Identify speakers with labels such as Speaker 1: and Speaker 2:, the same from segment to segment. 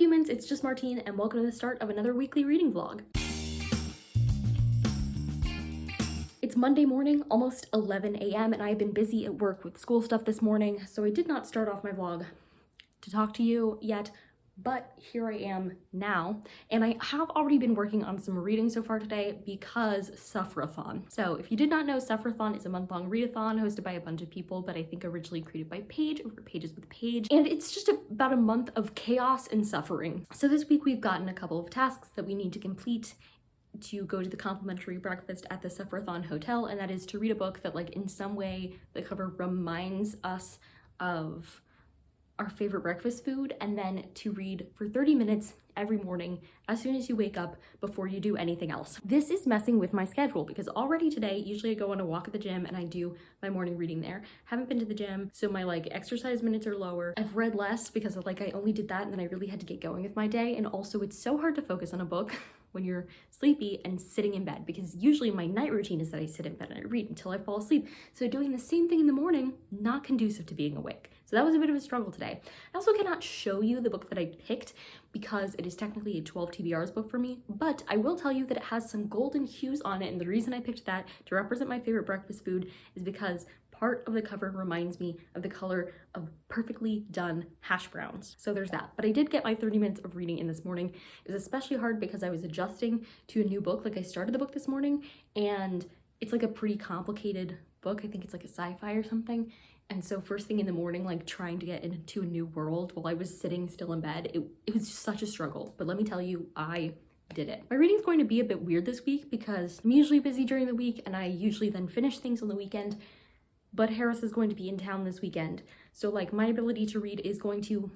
Speaker 1: humans, it's just Martine, and welcome to the start of another weekly reading vlog. It's Monday morning, almost 11 a.m., and I've been busy at work with school stuff this morning, so I did not start off my vlog to talk to you yet, but here I am now, and I have already been working on some reading so far today because Suffrathon. So if you did not know, Suffrathon is a month-long readathon hosted by a bunch of people, but I think originally created by Paige over Pages with Paige, and it's just about a month of chaos and suffering. So this week we've gotten a couple of tasks that we need to complete to go to the complimentary breakfast at the Suffrathon Hotel, and that is to read a book that, like, in some way the cover reminds us of our favorite breakfast food, and then to read for 30 minutes every morning as soon as you wake up before you do anything else. This is messing with my schedule because already today, usually I go on a walk at the gym and I do my morning reading there. Haven't been to the gym, so my exercise minutes are lower. I've read less because I only did that and then I really had to get going with my day, and also it's so hard to focus on a book when you're sleepy and sitting in bed, because usually my night routine is that I sit in bed and I read until I fall asleep. So doing the same thing in the morning, not conducive to being awake. So that was a bit of a struggle today. I also cannot show you the book that I picked because it is technically a 12 TBRs book for me, but I will tell you that it has some golden hues on it, and the reason I picked that to represent my favorite breakfast food is because part of the cover reminds me of the color of perfectly done hash browns. So there's that. But I did get my 30 minutes of reading in this morning. It was especially hard because I was adjusting to a new book. I started the book this morning and it's a pretty complicated book. I think it's a sci-fi or something. And so first thing in the morning, trying to get into a new world while I was sitting still in bed, it was just such a struggle. But let me tell you, I did it. My reading's going to be a bit weird this week because I'm usually busy during the week and I usually then finish things on the weekend. But Harris is going to be in town this weekend, so my ability to read is going to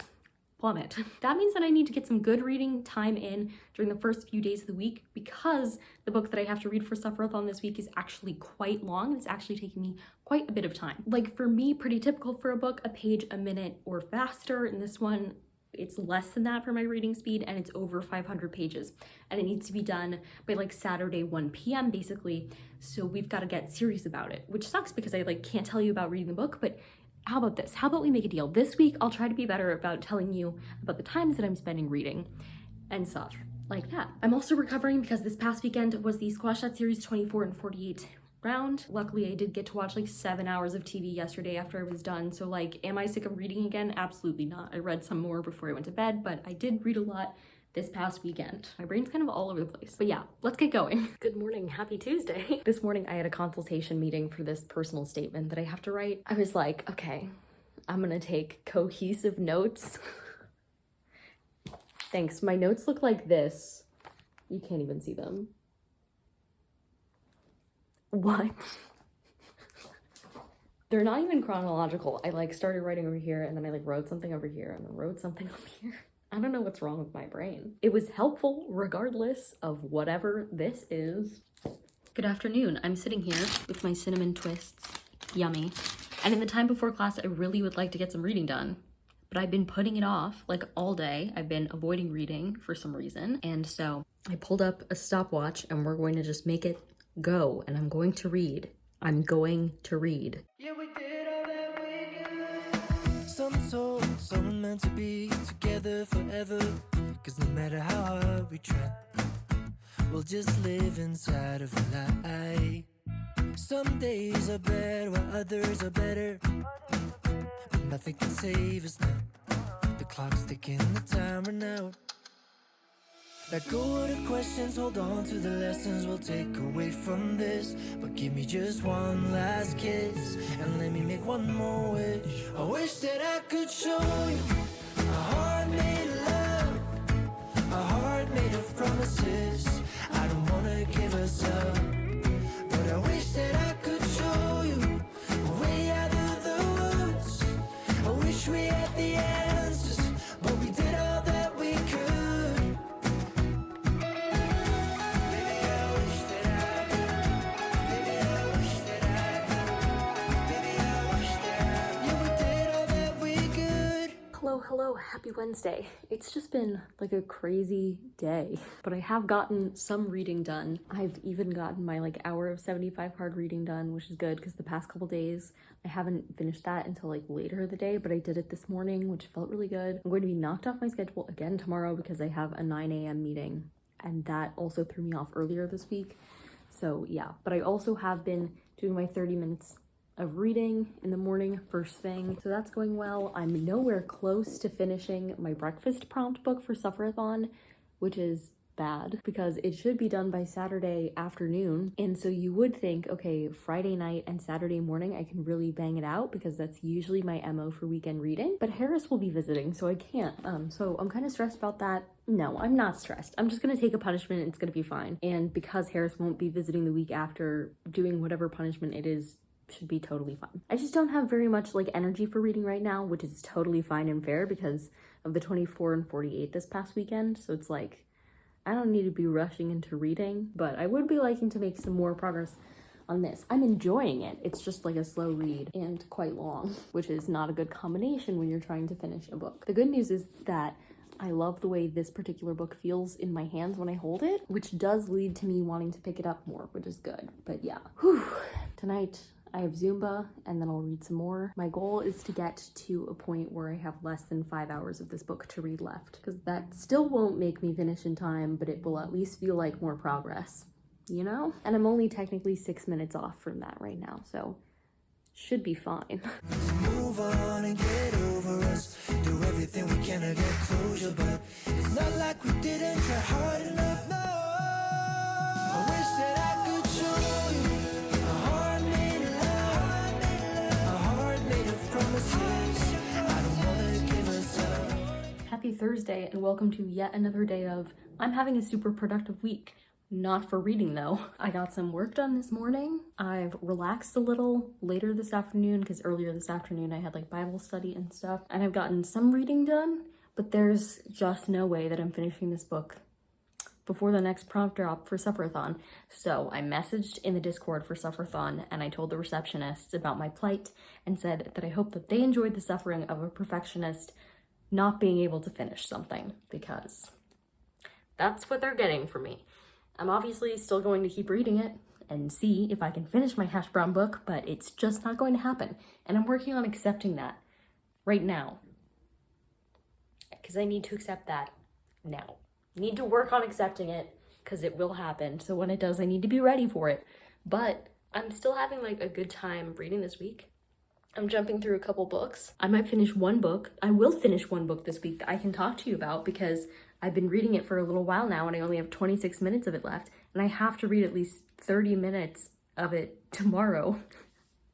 Speaker 1: plummet. That means that I need to get some good reading time in during the first few days of the week, because the book that I have to read for Suffrathon this week is actually quite long. It's actually taking me quite a bit of time. For me, pretty typical for a book, a page a minute or faster, and this one, it's less than that for my reading speed, and it's over 500 pages, and it needs to be done by Saturday 1 p.m. basically. So we've got to get serious about it, which sucks because I can't tell you about reading the book. But how about this? How about we make a deal? This week I'll try to be better about telling you about the times that I'm spending reading and stuff like that. I'm also recovering because this past weekend was the Squash That Series 24 and 48 round. Luckily I did get to watch 7 hours of TV yesterday after I was done. So am I sick of reading again? Absolutely not. I read some more before I went to bed, but I did read a lot this past weekend. My brain's kind of all over the place. But yeah, let's get going. Good morning, happy Tuesday. This morning I had a consultation meeting for this personal statement that I have to write. I was okay, I'm gonna take cohesive notes. Thanks, my notes look like this. You can't even see them. What? They're not even chronological. I started writing over here and then I wrote something over here and then wrote something over here. I don't know what's wrong with my brain. It was helpful regardless of whatever this is. Good afternoon. I'm sitting here with my cinnamon twists. Yummy. And in the time before class, I really would like to get some reading done, but I've been putting it off all day. I've been avoiding reading for some reason. And so I pulled up a stopwatch and we're going to just make it go. And I'm going to read. I'm going to read.
Speaker 2: Yeah, we did all that we could. Some soul, someone meant to be together forever. Cause no matter how hard we try, we'll just live inside of a lie. Some days are bad while others are better, but nothing can save us now. The clock's ticking, the time run out. Let go of the questions, hold on to the lessons we'll take away from this. But give me just one last kiss, and let me make one more wish. I wish that I could show you a heart made of love, a heart made of promises. I don't wanna give us up, but I wish that I could show you a way out of the woods. I wish we had the answers, but we did all that we could.
Speaker 1: happy Wednesday. It's just been like a crazy day, but I have gotten some reading done. I've even gotten my like hour of 75 hard reading done, which is good because the past couple days I haven't finished that until like later in the day, but I did it this morning, which felt really good. I'm going to be knocked off my schedule again tomorrow because I have a 9 a.m. meeting, and that also threw me off earlier this week. So yeah, but I also have been doing my 30 minutes of reading in the morning first thing, so that's going well. I'm nowhere close to finishing my breakfast prompt book for Sufferathon, which is bad because it should be done by Saturday afternoon, and so you would think, okay, Friday night and Saturday morning I can really bang it out because that's usually my MO for weekend reading, but Harris will be visiting, so I can't. So I'm kind of stressed about that. No, I'm not stressed. I'm just gonna take a punishment. It's gonna be fine. And because Harris won't be visiting the week after, doing whatever punishment it is should be totally fine. I just don't have very much like energy for reading right now, which is totally fine and fair because of the 24 and 48 this past weekend. So it's like, I don't need to be rushing into reading, but I would be liking to make some more progress on this. I'm enjoying it. It's just like a slow read and quite long, which is not a good combination when you're trying to finish a book. The good news is that I love the way this particular book feels in my hands when I hold it, which does lead to me wanting to pick it up more, which is good. But yeah, tonight I have Zumba and then I'll read some more. My goal is to get to a point where I have less than 5 hours of this book to read left, because that still won't make me finish in time, but it will at least feel like more progress, you know? And I'm only technically 6 minutes off from that right now, so should be fine.
Speaker 2: Move on and get over us. Do everything we can to get closure, but it's not like we didn't try hard enough. No, I wish that I could show you a heart made of love, a heart made of promises. I don't wanna give us up.
Speaker 1: Happy Thursday and welcome to yet another day of I'm having a super productive week. Not for reading though. I got some work done this morning. I've relaxed a little later this afternoon because earlier this afternoon I had like Bible study and stuff, and I've gotten some reading done, but there's just no way that I'm finishing this book before the next prompt drop for Sufferathon. So I messaged in the Discord for Sufferathon and I told the receptionists about my plight and said that I hope that they enjoyed the suffering of a perfectionist not being able to finish something, because that's what they're getting from me. I'm obviously still going to keep reading it and see if I can finish my hash brown book, but it's just not going to happen. And I'm working on accepting that right now, because I need to accept that now. I need to work on accepting it because it will happen. So when it does, I need to be ready for it. But I'm still having like a good time reading this week. I'm jumping through a couple books. I might finish one book. I will finish one book this week that I can talk to you about because I've been reading it for a little while now and I only have 26 minutes of it left, and I have to read at least 30 minutes of it tomorrow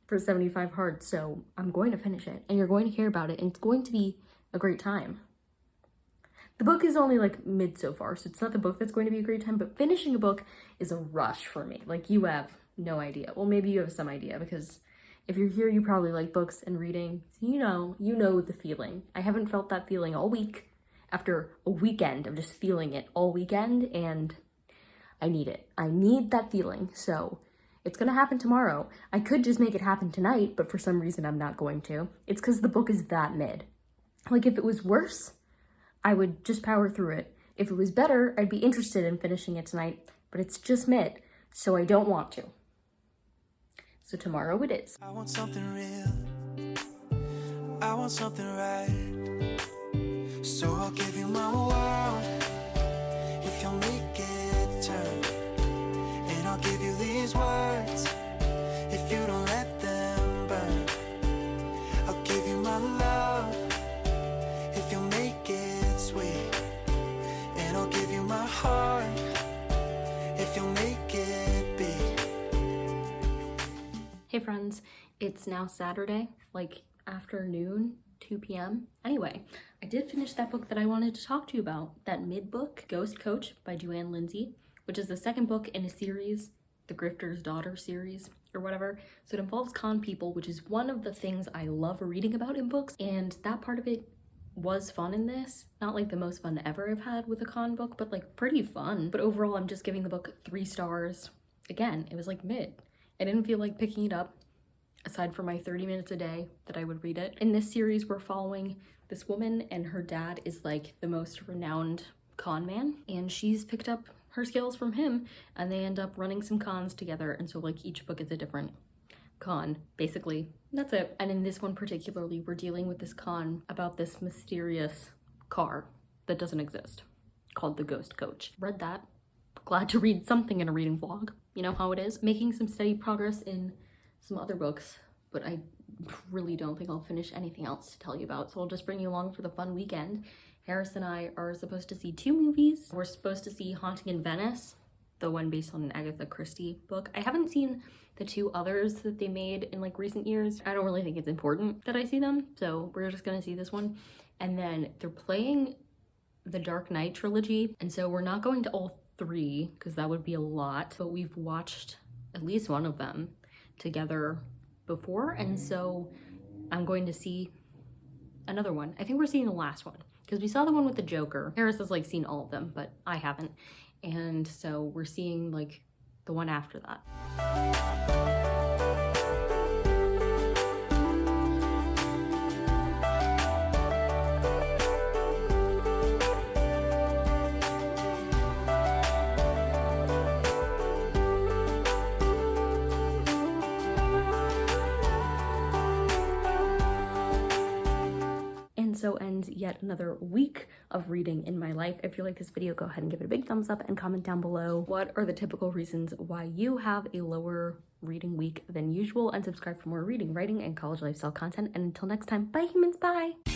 Speaker 1: for 75 hard, so I'm going to finish it and you're going to hear about it and it's going to be a great time. The book is only like mid so far, so it's not the book that's going to be a great time, but finishing a book is a rush for me. Like, you have no idea. Well, maybe you have some idea because if you're here, you probably like books and reading, so you know the feeling. I haven't felt that feeling all week after a weekend of just feeling it all weekend, and I need it. I need that feeling, so it's gonna happen tomorrow. I could just make it happen tonight, but for some reason I'm not going to. It's because the book is that mid. Like, if it was worse, I would just power through it. If it was better, I'd be interested in finishing it tonight, but it's just mid, so I don't want to. So tomorrow it is.
Speaker 2: I want something real. I want something right. So I'll give you my world if you'll make it turn. And I'll give you these words if you don't let them burn. I'll give you my love if you'll make it sweet. And I'll give you my heart if you'll make it beat.
Speaker 1: Hey friends, it's now Saturday, like afternoon, 2 p.m. Anyway, I did finish that book that I wanted to talk to you about, that mid book, Ghost Coach by Joanne Lindsay, which is the second book in a series, the Grifter's Daughter series or whatever. So it involves con people, which is one of the things I love reading about in books, and that part of it was fun in this. Not like the most fun ever I've had with a con book, but like pretty fun. But overall, I'm just giving the book 3 stars. Again, it was like mid. I didn't feel like picking it up. aside from my 30 minutes a day that I would read it. In this series, we're following this woman, and her dad is like the most renowned con man, and she's picked up her skills from him, and they end up running some cons together. And so like each book is a different con, basically. That's it. And in this one particularly, we're dealing with this con about this mysterious car that doesn't exist called the Ghost Coach. Read that. Glad to read something in a reading vlog. You know how it is. Making some steady progress in some other books, but I really don't think I'll finish anything else to tell you about. So I'll just bring you along for the fun weekend. Harris and I are supposed to see 2 movies. We're supposed to see Haunting in Venice, the one based on an Agatha Christie book. I haven't seen the 2 others that they made in like recent years. I don't really think it's important that I see them, so we're just gonna see this one. And then they're playing the Dark Knight trilogy, and so we're not going to all 3 because that would be a lot, but we've watched at least one of them together before, and so I'm going to see another one. I think we're seeing the last one because we saw the one with the Joker. Harris has like seen all of them, but I haven't, and so we're seeing like the one after that. So ends yet another week of reading in my life. If you like this video, go ahead and give it a big thumbs up and comment down below what are the typical reasons why you have a lower reading week than usual, and subscribe for more reading, writing, and college lifestyle content. And until next time, bye humans, bye!